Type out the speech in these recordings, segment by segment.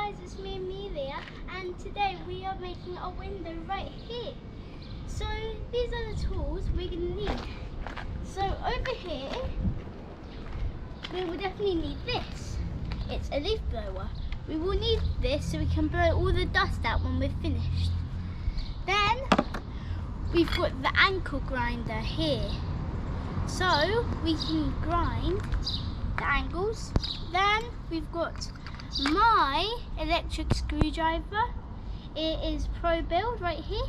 guys, it's me Amelia, and today we are making a window right here. So these are the tools we're going to need. So over here we will definitely need this. It's a leaf blower. We will need this so we can blow all the dust out when we're finished. Then we've got the ankle grinder here, so we can grind the angles. Then we've got my electric screwdriver. It is Pro Build right here,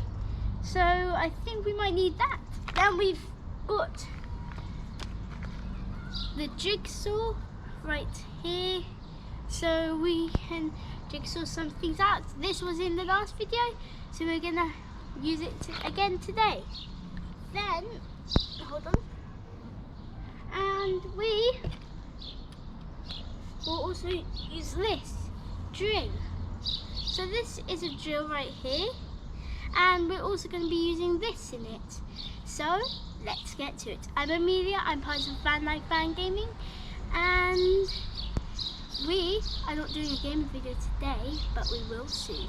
so I think we might need that. Then we've got the jigsaw right here, so we can jigsaw some things out. This was in the last video, so we're gonna use it again today. Then, hold on, and we will also use this drill. So this is a drill right here, and we're also going to be using this in it. So let's get to it. I'm Amelia, I'm part of Vanlifevangaming, and we are not doing a gaming video today, but we will soon.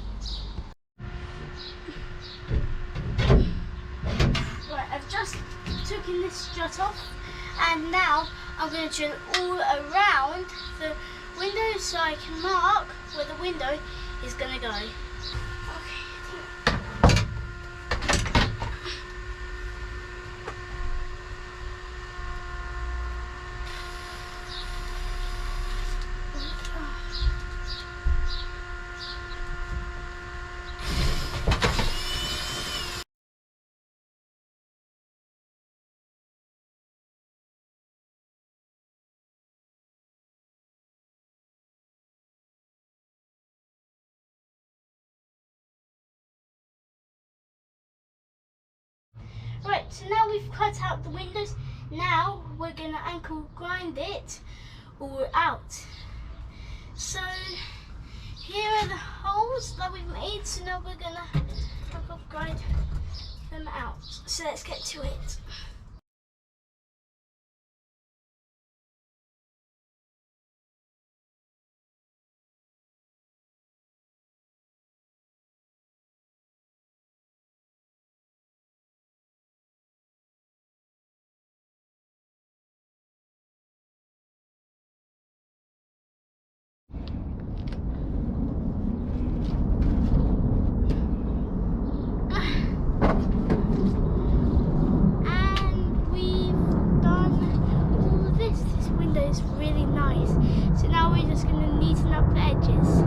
Right, I've just taken this strut off, and now I'm going to drill all around the window so I can mark where the window is going to go. Right, so now we've cut out the windows. Now we're going to ankle grind it all out. So here are the holes that we've made, so now we're going to ankle grind them out. So let's get to it. It's really nice. So now we're just going to neaten up the edges.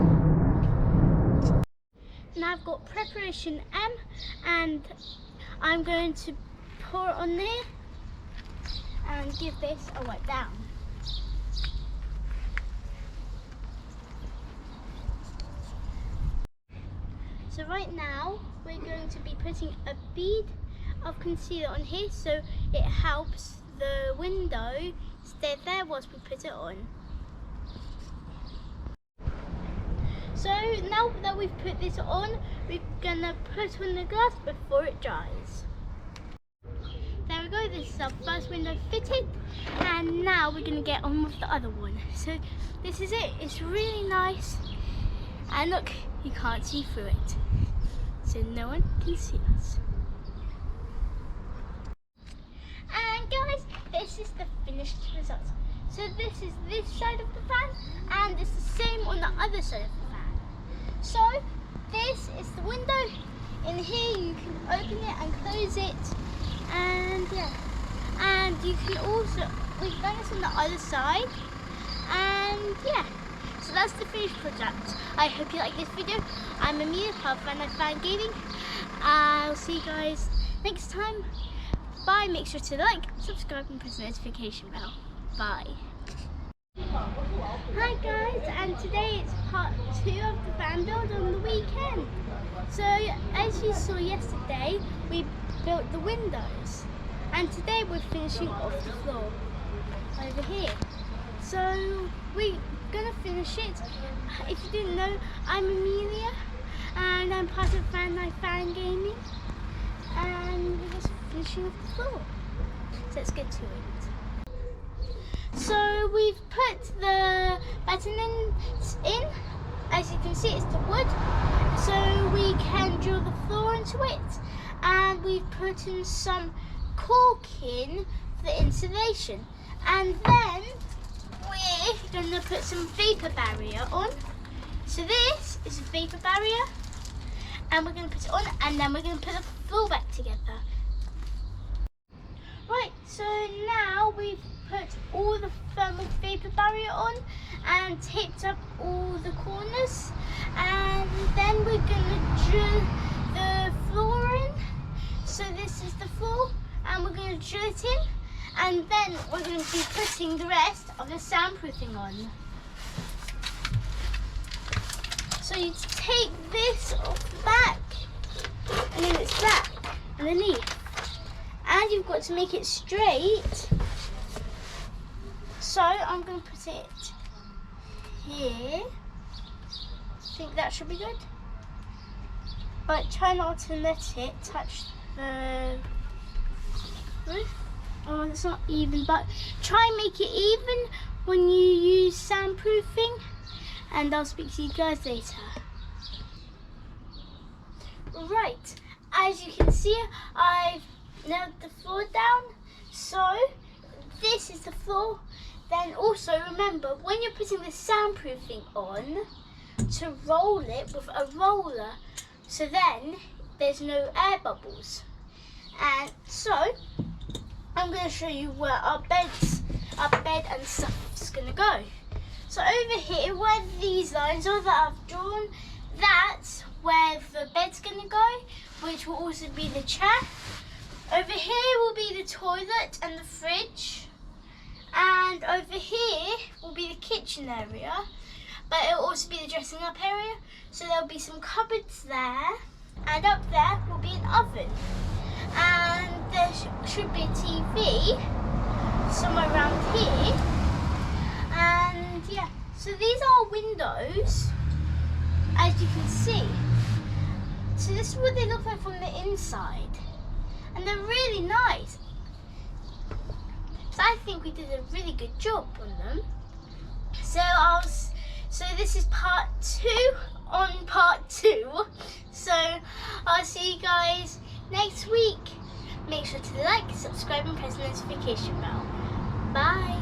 Now I've got preparation M, and I'm going to pour it on there and give this a wipe down. So right now we're going to be putting a bead of concealer on here so it helps the window stay there whilst we put it on. So now that we've put this on, we're gonna put on the glass before it dries. There we go, this is our first window fitted, and now we're gonna get on with the other one. So this is it, it's really nice, and look, you can't see through it, so no one can see us. And guys, this is the finished result. So this is this side of the fan, and it's the same on the other side of the fan. So this is the window. In here you can open it and close it, and yeah. And you can also, we've done this on the other side, and yeah. So that's the finished product. I hope you like this video. I'm Amelia, part of Vanlife. I'll see you guys next time. Bye. Make sure to like, subscribe, and press the notification bell. Bye. Hi guys, and today it's part 2 of the van build on the weekend. So as you saw yesterday, we built the windows, and today we're finishing off the floor over here. So we're gonna finish it. If you didn't know, I'm Amelia, and I'm part of Vanlife and we're just finishing off the floor. So let's get to it. So we've put the battens in, As you can see, it's the wood, so we can drill the floor into it, and we've put in some cork in for the insulation, and then we're going to put some vapor barrier on. So this is a vapor barrier, and we're going to put it on, and then we're going to put the floor back together. Right, so now we've put all the thermal vapor barrier on and taped up all the corners, and then we're going to drill the floor in. So this is the floor, and we're going to drill it in, and then we're going to be putting the rest of the soundproofing on. So you take this off the back, and then it's back underneath, and you've got to make it straight. So I'm going to put it here. I think that should be good. But try not to let it touch the roof. Oh, it's not even, but try and make it even when you use soundproofing, and I'll speak to you guys later. Right, as you can see, I've nailed the floor down, so this is the floor. Then also remember, when you're putting the soundproofing on, to roll it with a roller, so then there's no air bubbles. And so I'm going to show you where our bed and stuff is going to go. So over here, where these lines are that I've drawn, that's where the bed's going to go, which will also be the chair. Over here will be the toilet and the fridge. And over here will be the kitchen area, but it will also be the dressing up area. So there'll be some cupboards there, and up there will be an oven. And there should be a TV somewhere around here. And yeah, so these are windows, as you can see. So this is what they look like from the inside, and they're really nice. So I think we did a really good job on them. So this is part 2 on part 2. So I'll see you guys next week. Make sure to like, subscribe, and press the notification bell. Bye.